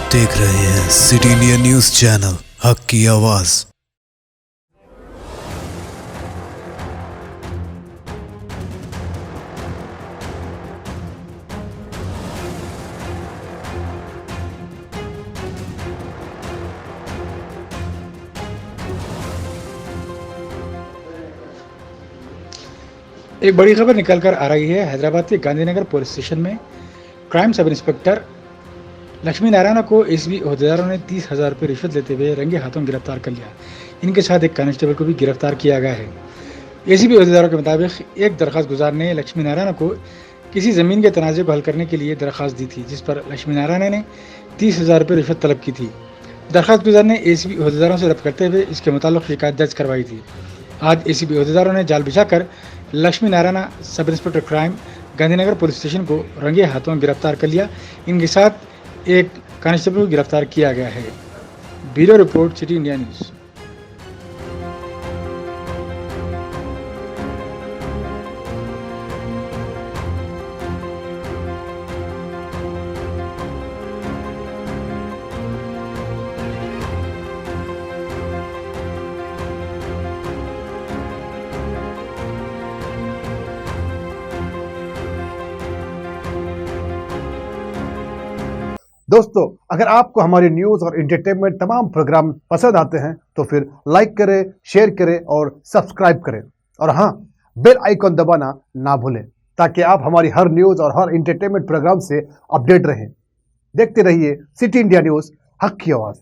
आप देख रहे हैं सिटी इंडिया न्यूज चैनल, हक की आवाज। एक बड़ी खबर निकलकर आ रही है। हैदराबाद के गांधीनगर पुलिस स्टेशन में crime sub inspector Lakshmi Narayan को एसीबी अहदेदारों ने 30,000 रुपये रिश्वत लेते हुए रंगे हाथों गिरफ्तार कर लिया। इनके साथ एक कांस्टेबल को भी गिरफ्तार किया गया है। एसीबी अहदेदारों के मुताबिक एक दरखास्त गुजार ने लक्ष्मी नारायण को किसी ज़मीन के तनाज़े को हल करने के लिए दरखास्त दी थी, जिस पर लक्ष्मी नारायण ने 30,000 रुपये रिश्वत तलब की थी। दरखास्त गुजार ने एसीबी अहदेदारों से रब्त करते हुए इसके मुताल्लिक शिकायत दर्ज करवाई थी। आज एसीबी अहदेदारों ने जाल बिछाकर Lakshmi Narayan sub inspector crime Gandhinagar police station को रंगे हाथों गिरफ्तार कर लिया। इनके साथ एक कांस्टेबल को गिरफ्तार किया गया है। Bureau report, city India news. दोस्तों, अगर आपको हमारी न्यूज़ और एंटरटेनमेंट तमाम प्रोग्राम पसंद आते हैं तो फिर लाइक करें, शेयर करें और सब्सक्राइब करें। और हाँ, बेल आइकॉन दबाना ना भूलें ताकि आप हमारी हर न्यूज़ और हर एंटरटेनमेंट प्रोग्राम से अपडेट रहें। देखते रहिए सिटी इंडिया न्यूज़, हक की आवाज़।